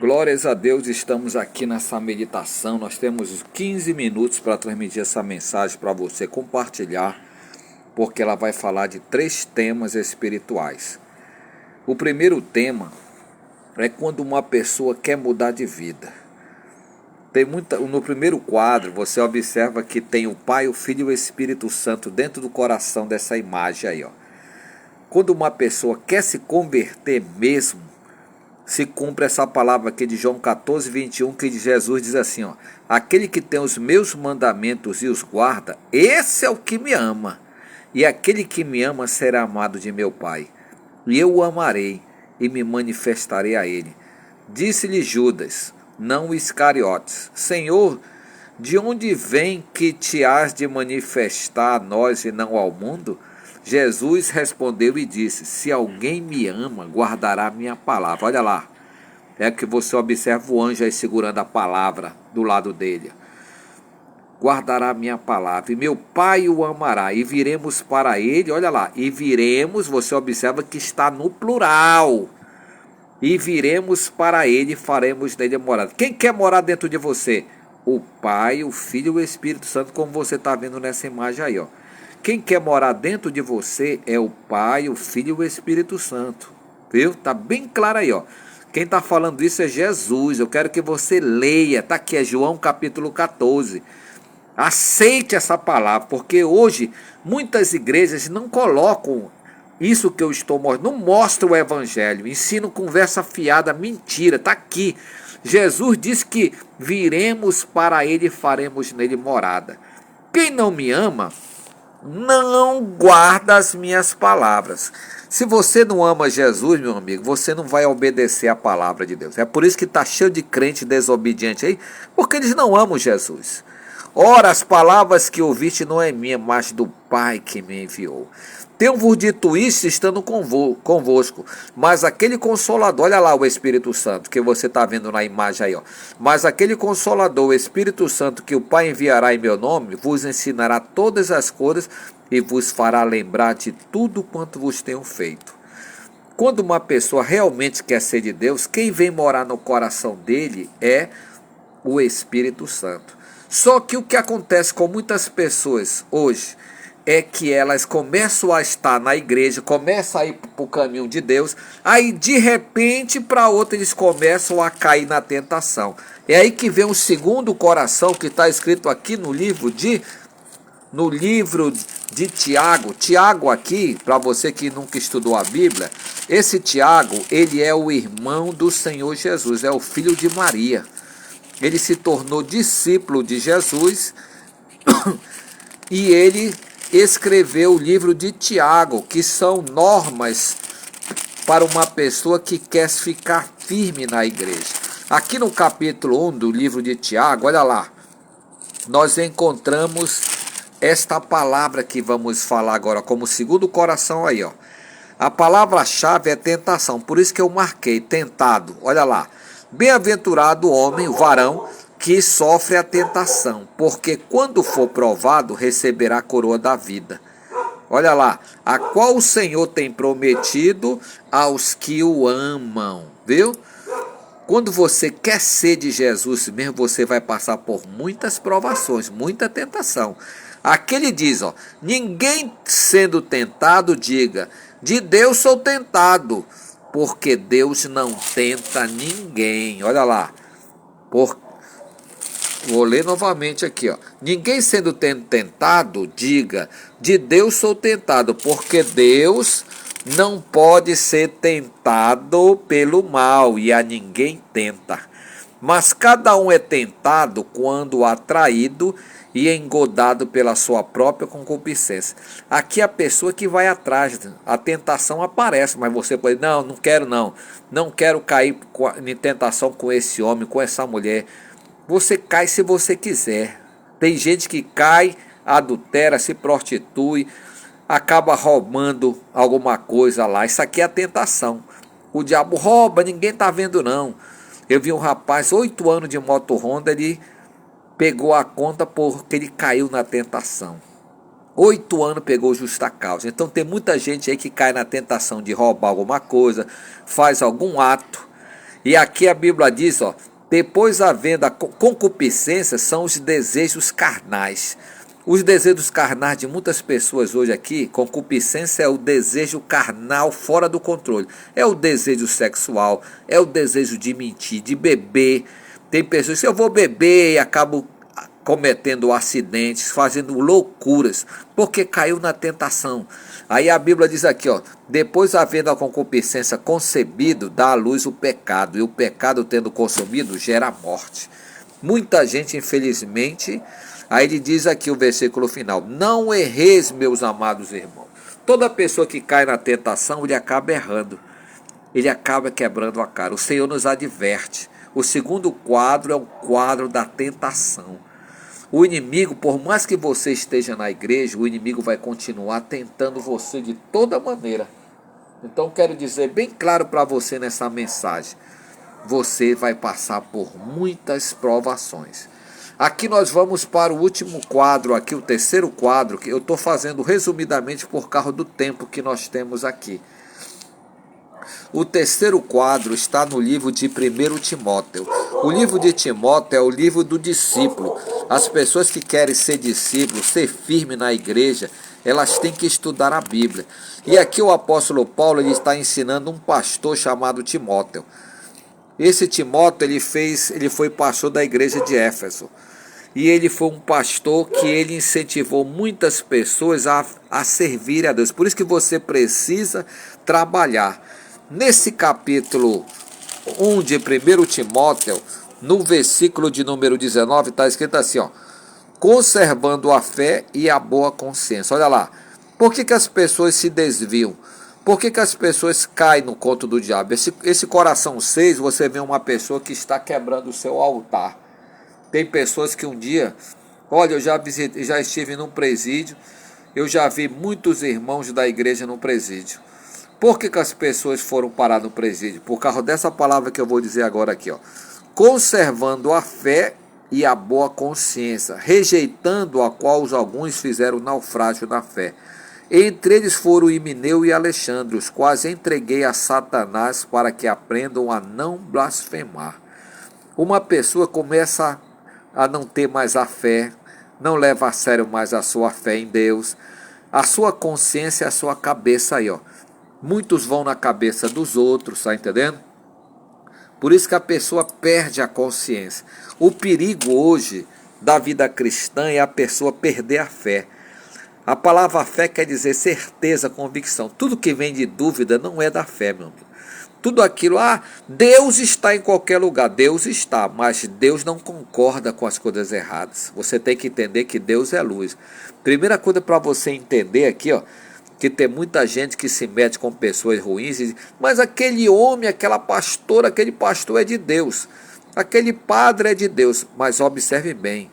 Glórias a Deus, estamos aqui nessa meditação. Nós temos 15 minutos para transmitir essa mensagem para você compartilhar, porque ela vai falar de 3 temas espirituais. O primeiro tema é quando uma pessoa quer mudar de vida. No primeiro quadro, você observa que tem o Pai, o Filho e o Espírito Santo dentro do coração dessa imagem aí, ó. Quando uma pessoa quer se converter mesmo, se cumpre essa palavra aqui de João 14, 21, que Jesus diz assim, ó: aquele que tem os meus mandamentos e os guarda, esse é o que me ama. E aquele que me ama será amado de meu Pai. E eu o amarei e me manifestarei a ele. Disse-lhe Judas, não Iscariotes: Senhor, de onde vem que te has de manifestar a nós e não ao mundo? Jesus respondeu e disse: se alguém me ama, guardará minha palavra. Olha lá, é que você observa o anjo aí segurando a palavra do lado dele. Guardará minha palavra, e meu Pai o amará, e viremos para ele. Olha lá, e viremos, você observa que está no plural. E viremos para ele e faremos nele morada. Quem quer morar dentro de você? O Pai, o Filho e o Espírito Santo, como você está vendo nessa imagem aí, ó. Quem quer morar dentro de você é o Pai, o Filho e o Espírito Santo. Viu? Está bem claro aí, ó. Quem está falando isso é Jesus. Eu quero que você leia. Está aqui, é João capítulo 14. Aceite essa palavra, porque hoje muitas igrejas não colocam isso que eu estou mostrando, não mostra o evangelho, ensinam conversa fiada, mentira, está aqui. Jesus disse que viremos para ele e faremos nele morada. Quem não me ama, não guarda as minhas palavras. Se você não ama Jesus, meu amigo, você não vai obedecer a palavra de Deus. É por isso que está cheio de crente desobediente aí, porque eles não amam Jesus. Ora, as palavras que ouviste não é minha, mas do Pai que me enviou. Tenho-vos dito isso estando convosco, mas aquele Consolador, olha lá o Espírito Santo, que você está vendo na imagem aí, ó. Mas aquele Consolador, o Espírito Santo, que o Pai enviará em meu nome, vos ensinará todas as coisas e vos fará lembrar de tudo quanto vos tenho feito. Quando uma pessoa realmente quer ser de Deus, quem vem morar no coração dele é o Espírito Santo. Só que o que acontece com muitas pessoas hoje é que elas começam a estar na igreja, começam a ir para o caminho de Deus, aí de repente para outra eles começam a cair na tentação. É aí que vem o segundo coração que está escrito aqui no livro de Tiago. Tiago aqui, para você que nunca estudou a Bíblia, esse Tiago, ele é o irmão do Senhor Jesus, é o filho de Maria. Ele se tornou discípulo de Jesus e ele escreveu o livro de Tiago, que são normas para uma pessoa que quer ficar firme na igreja. Aqui no capítulo 1 do livro de Tiago, olha lá, nós encontramos esta palavra que vamos falar agora como segundo coração aí, ó. A palavra-chave é tentação, por isso que eu marquei tentado. Olha lá, bem-aventurado o homem, o varão, que sofre a tentação, porque quando for provado, receberá a coroa da vida. Olha lá, a qual o Senhor tem prometido aos que o amam, viu? Quando você quer ser de Jesus mesmo, você vai passar por muitas provações, muita tentação. Aqui ele diz, ó, ninguém sendo tentado diga, de Deus sou tentado, porque Deus não tenta ninguém. Olha lá, vou ler novamente aqui, ó. Ninguém sendo tentado, diga, de Deus sou tentado, porque Deus não pode ser tentado pelo mal, e a ninguém tenta. Mas cada um é tentado quando atraído e engodado pela sua própria concupiscência. Aqui é a pessoa que vai atrás, a tentação aparece, mas você pode, não quero não. Não quero cair em tentação com esse homem, com essa mulher. Você cai se você quiser. Tem gente que cai, adultera, se prostitui, acaba roubando alguma coisa lá. Isso aqui é a tentação. O diabo rouba, ninguém está vendo não. Eu vi um rapaz, 8 anos de moto Honda, ele pegou a conta porque ele caiu na tentação. 8 anos pegou justa causa. Então tem muita gente aí que cai na tentação de roubar alguma coisa, faz algum ato, E aqui a Bíblia diz, ó, depois havendo a concupiscência, são os desejos carnais. Os desejos carnais de muitas pessoas hoje aqui, concupiscência é o desejo carnal fora do controle. É o desejo sexual, é o desejo de mentir, de beber. Tem pessoas que eu vou beber e acabo cometendo acidentes, fazendo loucuras, porque caiu na tentação. Aí a Bíblia diz aqui, ó, depois havendo a concupiscência concebido, dá à luz o pecado, e o pecado tendo consumido gera morte. Muita gente, infelizmente, aí ele diz aqui o versículo final, não erreis, meus amados irmãos. Toda pessoa que cai na tentação, ele acaba errando, ele acaba quebrando a cara. O Senhor nos adverte. O segundo quadro é o quadro da tentação. O inimigo, por mais que você esteja na igreja, o inimigo vai continuar tentando você de toda maneira. Então quero dizer bem claro para você nessa mensagem, você vai passar por muitas provações. Aqui nós vamos para o último quadro, aqui o terceiro quadro, que eu estou fazendo resumidamente por causa do tempo que nós temos aqui. O terceiro quadro está no livro de 1 Timóteo. O livro de Timóteo é o livro do discípulo. As pessoas que querem ser discípulos, ser firme na igreja, elas têm que estudar a Bíblia. E aqui o apóstolo Paulo ele está ensinando um pastor chamado Timóteo. Esse Timóteo ele foi pastor da igreja de Éfeso. E ele foi um pastor que ele incentivou muitas pessoas a servir a Deus. Por isso que você precisa trabalhar. Nesse capítulo 1 de 1 Timóteo, no versículo de número 19, está escrito assim, ó, conservando a fé e a boa consciência. Olha lá, por que as pessoas se desviam? Por que as pessoas caem no conto do diabo? Esse coração 6, você vê uma pessoa que está quebrando o seu altar. Tem pessoas que um dia, olha, eu já estive num presídio, eu já vi muitos irmãos da igreja no presídio. Por que as pessoas foram parar no presídio? Por causa dessa palavra que eu vou dizer agora aqui, ó. Conservando a fé e a boa consciência, rejeitando a qual alguns fizeram naufrágio na fé. Entre eles foram Himeneu e Alexandre, os quais entreguei a Satanás para que aprendam a não blasfemar. Uma pessoa começa a não ter mais a fé, não leva a sério mais a sua fé em Deus, a sua consciência, a sua cabeça aí, ó. Muitos vão na cabeça dos outros, está entendendo? Por isso que a pessoa perde a consciência. O perigo hoje da vida cristã é a pessoa perder a fé. A palavra fé quer dizer certeza, convicção. Tudo que vem de dúvida não é da fé, meu amigo. Tudo aquilo, Deus está em qualquer lugar. Deus está, mas Deus não concorda com as coisas erradas. Você tem que entender que Deus é luz. Primeira coisa para você entender aqui, ó, que tem muita gente que se mete com pessoas ruins e diz, mas aquele homem, aquela pastora, aquele pastor é de Deus, aquele padre é de Deus. Mas observe bem,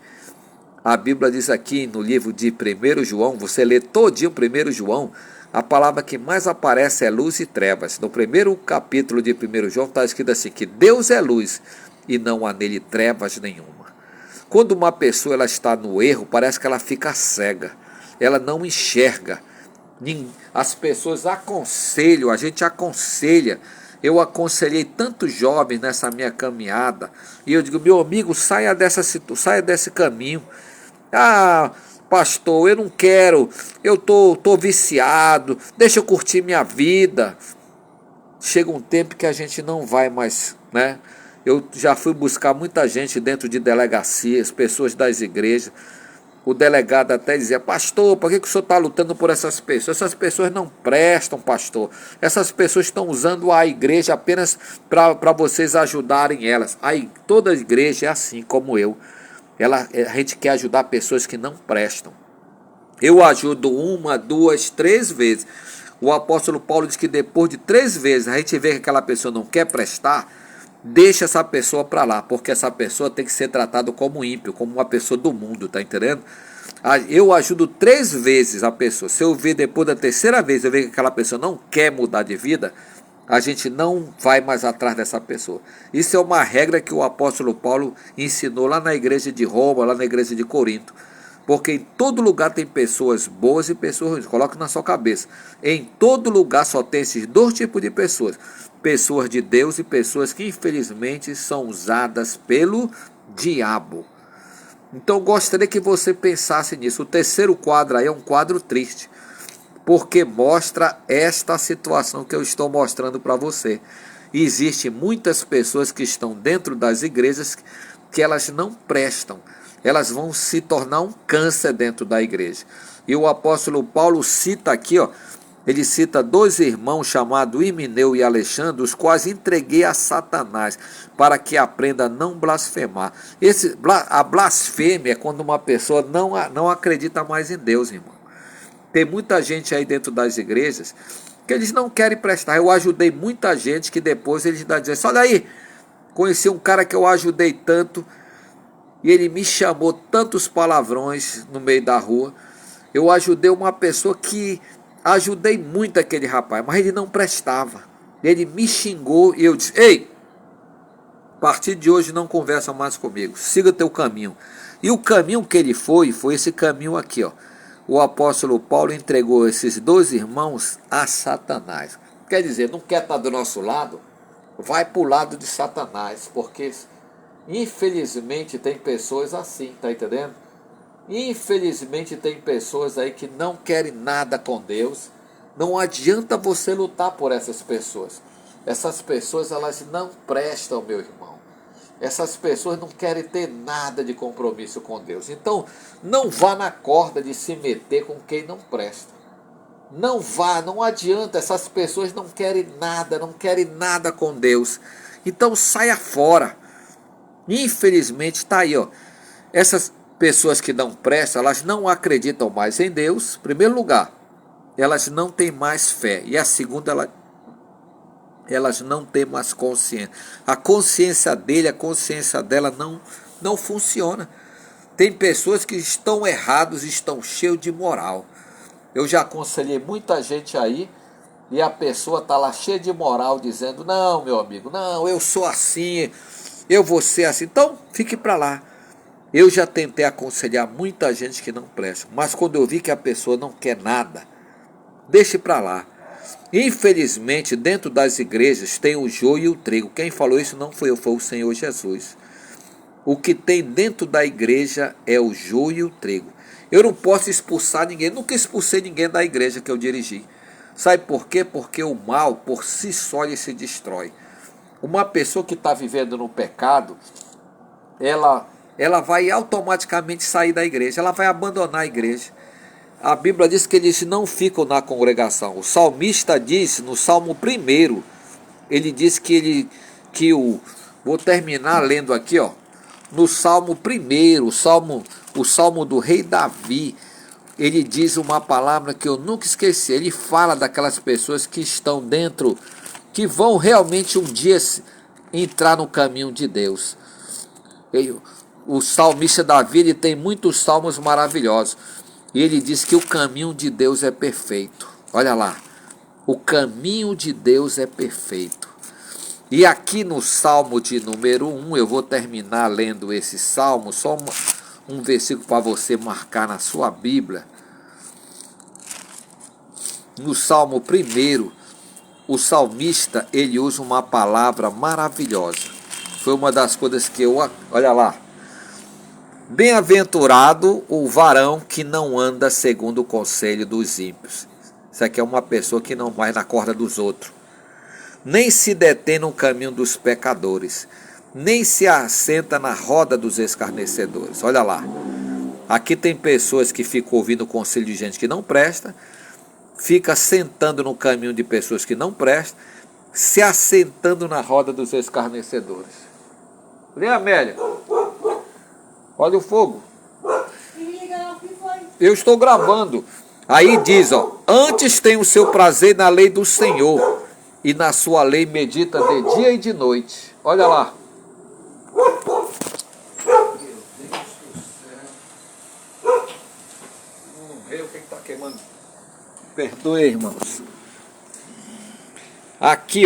a Bíblia diz aqui no livro de 1 João, você lê todinho 1 João, a palavra que mais aparece é luz e trevas. No primeiro capítulo de 1 João está escrito assim, que Deus é luz e não há nele trevas nenhuma. Quando uma pessoa ela está no erro, parece que ela fica cega, ela não enxerga. As pessoas aconselham, a gente aconselha. Eu aconselhei tantos jovens nessa minha caminhada, e eu digo, meu amigo, saia desse caminho. Pastor, eu não quero, eu tô viciado, deixa eu curtir minha vida. Chega um tempo que a gente não vai mais, né? Eu já fui buscar muita gente dentro de delegacias, pessoas das igrejas. O delegado até dizia, pastor, por que o senhor está lutando por essas pessoas? Essas pessoas não prestam, pastor. Essas pessoas estão usando a igreja apenas para vocês ajudarem elas. Aí toda igreja é assim como eu. A gente quer ajudar pessoas que não prestam. Eu ajudo 1, 2, 3 vezes. O apóstolo Paulo diz que depois de 3 vezes a gente vê que aquela pessoa não quer prestar, deixa essa pessoa para lá, porque essa pessoa tem que ser tratada como ímpio, como uma pessoa do mundo, tá entendendo? Eu ajudo 3 vezes a pessoa. Se eu ver depois da 3ª vez, eu ver que aquela pessoa não quer mudar de vida, a gente não vai mais atrás dessa pessoa. Isso é uma regra que o apóstolo Paulo ensinou lá na igreja de Roma, lá na igreja de Corinto. Porque em todo lugar tem pessoas boas e pessoas ruins. Coloque na sua cabeça. Em todo lugar só tem esses 2 tipos de pessoas. pessoas de Deus e pessoas que infelizmente são usadas pelo diabo. Então eu gostaria que você pensasse nisso. O terceiro quadro aí é um quadro triste, porque mostra esta situação que eu estou mostrando para você. E existem muitas pessoas que estão dentro das igrejas que elas não prestam. Elas vão se tornar um câncer dentro da igreja. E o apóstolo Paulo cita aqui, ele cita 2 irmãos chamados Himeneu e Alexandre, os quais entreguei a Satanás, para que aprenda a não blasfemar. A blasfêmia é quando uma pessoa não acredita mais em Deus, irmão. Tem muita gente aí dentro das igrejas que eles não querem prestar. Eu ajudei muita gente que depois eles dão dizer, olha aí, conheci um cara que eu ajudei tanto, e ele me chamou tantos palavrões no meio da rua. Eu ajudei uma pessoa que ajudei muito aquele rapaz, mas ele não prestava. Ele me xingou e eu disse, ei, a partir de hoje não conversa mais comigo, siga teu caminho. E o caminho que ele foi esse caminho aqui, O apóstolo Paulo entregou esses 2 irmãos a Satanás. Quer dizer, não quer estar do nosso lado? Vai para o lado de Satanás, porque infelizmente tem pessoas assim, tá entendendo? Infelizmente tem pessoas aí que não querem nada com Deus. Não adianta você lutar por essas pessoas. Essas pessoas, elas não prestam, meu irmão. Essas pessoas não querem ter nada de compromisso com Deus. Então, não vá na corda de se meter com quem não presta. Não vá, não adianta. Essas pessoas não querem nada com Deus. Então, saia fora. Infelizmente, está aí, Essas pessoas que não prestam, elas não acreditam mais em Deus. Em primeiro lugar, elas não têm mais fé. E a segunda, elas não têm mais consciência. A consciência dela não funciona. Tem pessoas que estão errados, estão cheios de moral. Eu já aconselhei muita gente aí, e a pessoa está lá cheia de moral, dizendo, não, meu amigo, não, eu sou assim, eu vou ser assim. Então, fique para lá. Eu já tentei aconselhar muita gente que não presta, mas quando eu vi que a pessoa não quer nada, deixe para lá. Infelizmente, dentro das igrejas tem o joio e o trigo. Quem falou isso não foi eu, foi o Senhor Jesus. O que tem dentro da igreja é o joio e o trigo. Eu não posso expulsar ninguém, nunca expulsei ninguém da igreja que eu dirigi. Sabe por quê? Porque o mal, por si só, ele se destrói. Uma pessoa que está vivendo no pecado, ela vai automaticamente sair da igreja, ela vai abandonar a igreja. A Bíblia diz que eles não ficam na congregação. O salmista diz, no Salmo 1, ele diz vou terminar lendo aqui, no Salmo 1, o Salmo do rei Davi, ele diz uma palavra que eu nunca esqueci. Ele fala daquelas pessoas que estão dentro, que vão realmente um dia entrar no caminho de Deus. O salmista Davi, ele tem muitos salmos maravilhosos. E ele diz que o caminho de Deus é perfeito. Olha lá, o caminho de Deus é perfeito. E aqui no Salmo de número 1, eu vou terminar lendo esse Salmo, só um versículo para você marcar na sua Bíblia. No Salmo 1, o salmista, ele usa uma palavra maravilhosa. Foi uma das coisas que olha lá. Bem-aventurado o varão que não anda segundo o conselho dos ímpios. Isso aqui é uma pessoa que não vai na corda dos outros. Nem se detém no caminho dos pecadores, nem se assenta na roda dos escarnecedores. Olha lá. Aqui tem pessoas que ficam ouvindo o conselho de gente que não presta, fica sentando no caminho de pessoas que não prestam, se assentando na roda dos escarnecedores. Vem, Amélia. Olha o fogo. Eu estou gravando. Aí diz, antes tem o seu prazer na lei do Senhor, e na sua lei medita de dia e de noite. Olha lá. Meu Deus do céu. Morreu, o que está queimando? Perdoe, irmãos. Aqui,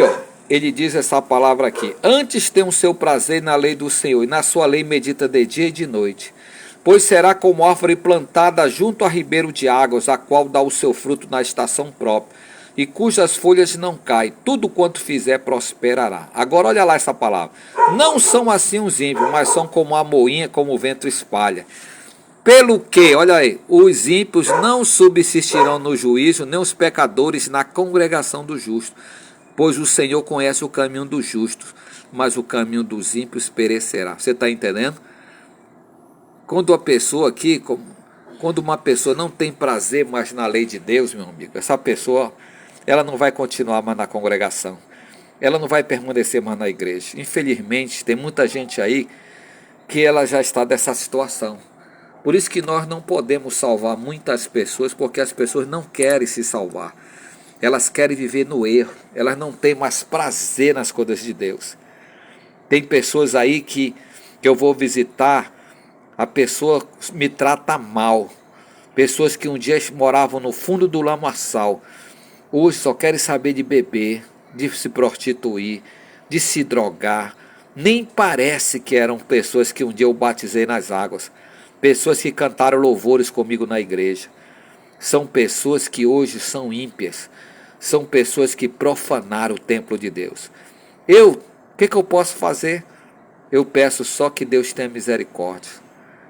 ele diz essa palavra aqui. Antes tem o seu prazer na lei do Senhor, e na sua lei medita de dia e de noite. Pois será como árvore plantada junto a ribeiro de águas, a qual dá o seu fruto na estação própria. e cujas folhas não caem, tudo quanto fizer prosperará. Agora olha lá essa palavra. Não são assim os ímpios, mas são como a moinha, como o vento espalha. Pelo que, olha aí, os ímpios não subsistirão no juízo, nem os pecadores na congregação dos justos. Pois o Senhor conhece o caminho dos justos, mas o caminho dos ímpios perecerá. Você está entendendo? Quando uma pessoa não tem prazer mais na lei de Deus, meu amigo, essa pessoa, ela não vai continuar mais na congregação. Ela não vai permanecer mais na igreja. Infelizmente, tem muita gente aí que ela já está dessa situação. Por isso que nós não podemos salvar muitas pessoas, porque as pessoas não querem se salvar. Elas querem viver no erro. Elas não têm mais prazer nas coisas de Deus. Tem pessoas aí que eu vou visitar, a pessoa me trata mal. Pessoas que um dia moravam no fundo do lamaçal, hoje só querem saber de beber, de se prostituir, de se drogar. Nem parece que eram pessoas que um dia eu batizei nas águas. Pessoas que cantaram louvores comigo na igreja. São pessoas que hoje são ímpias. São pessoas que profanaram o templo de Deus. O que eu posso fazer? Eu peço só que Deus tenha misericórdia.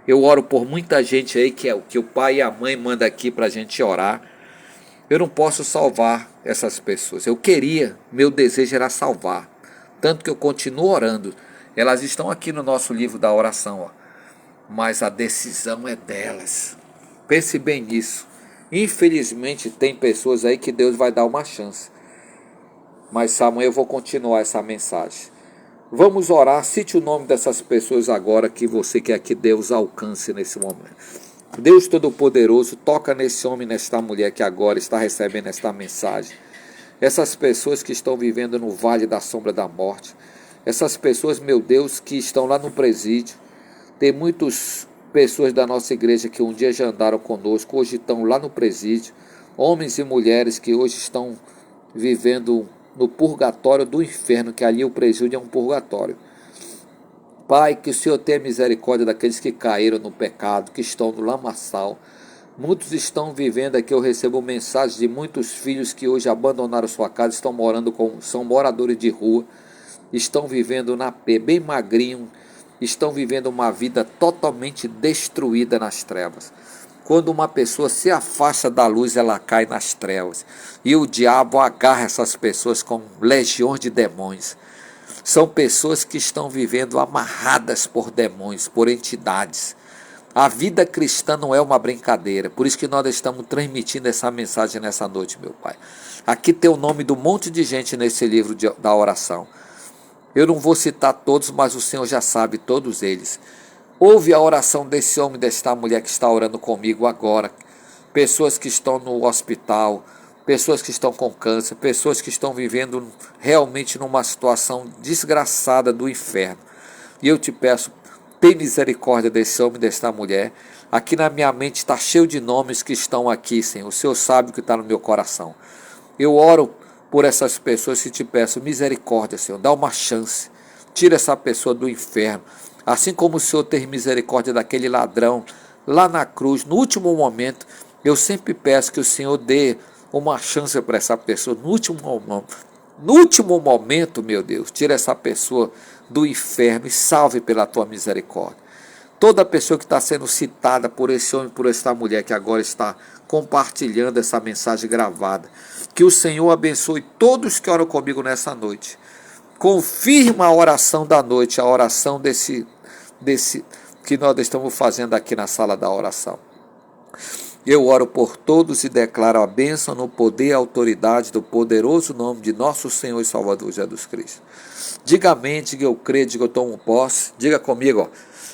Eu oro por muita gente aí que o pai e a mãe mandam aqui para a gente orar. Eu não posso salvar essas pessoas. Eu queria, meu desejo era salvar. Tanto que eu continuo orando. Elas estão aqui no nosso livro da oração, ó. Mas a decisão é delas. Pense bem nisso. Infelizmente tem pessoas aí que Deus vai dar uma chance. Mas amanhã eu vou continuar essa mensagem. Vamos orar, cite o nome dessas pessoas agora que você quer que Deus alcance nesse momento. Deus Todo-Poderoso, toca nesse homem, nesta mulher que agora está recebendo esta mensagem. Essas pessoas que estão vivendo no vale da sombra da morte. Essas pessoas, meu Deus, que estão lá no presídio. Tem muitas pessoas da nossa igreja que um dia já andaram conosco, hoje estão lá no presídio. Homens e mulheres que hoje estão vivendo no purgatório do inferno, que ali o presídio é um purgatório. Pai, que o Senhor tenha misericórdia daqueles que caíram no pecado, que estão no lamaçal. Muitos estão vivendo aqui, eu recebo mensagens de muitos filhos que hoje abandonaram sua casa, são moradores de rua, estão vivendo na P, bem magrinho, estão vivendo uma vida totalmente destruída nas trevas. Quando uma pessoa se afasta da luz, ela cai nas trevas. E o diabo agarra essas pessoas com legiões de demônios. São pessoas que estão vivendo amarradas por demônios, por entidades. A vida cristã não é uma brincadeira. Por isso que nós estamos transmitindo essa mensagem nessa noite, meu Pai. Aqui tem o nome de um monte de gente nesse livro da oração. Eu não vou citar todos, mas o Senhor já sabe todos eles. Ouve a oração desse homem, desta mulher que está orando comigo agora. Pessoas que estão no hospital, pessoas que estão com câncer, pessoas que estão vivendo realmente numa situação desgraçada do inferno. E eu te peço, tem misericórdia desse homem, desta mulher. Aqui na minha mente está cheio de nomes que estão aqui, Senhor. O Senhor sabe o que está no meu coração. Eu oro por essas pessoas e te peço misericórdia, Senhor. Dá uma chance. Tira essa pessoa do inferno. Assim como o Senhor teve misericórdia daquele ladrão lá na cruz, no último momento, eu sempre peço que o Senhor dê uma chance para essa pessoa. No último momento, meu Deus, tira essa pessoa do inferno e salve pela tua misericórdia. Toda pessoa que está sendo citada por esse homem, por esta mulher que agora está compartilhando essa mensagem gravada, que o Senhor abençoe todos que oram comigo nessa noite. Confirma a oração da noite, a oração desse que nós estamos fazendo aqui na sala da oração. Eu oro por todos e declaro a bênção no poder e autoridade do poderoso nome de nosso Senhor e Salvador Jesus Cristo. Diga amém, diga eu creio, diga eu tomo posse. Diga comigo, ó,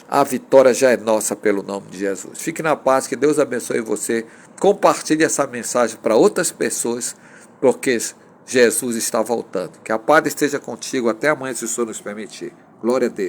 a vitória já é nossa pelo nome de Jesus. Fique na paz, que Deus abençoe você. Compartilhe essa mensagem para outras pessoas, porque Jesus está voltando. Que a paz esteja contigo até amanhã, se o Senhor nos permitir. Glória a Deus.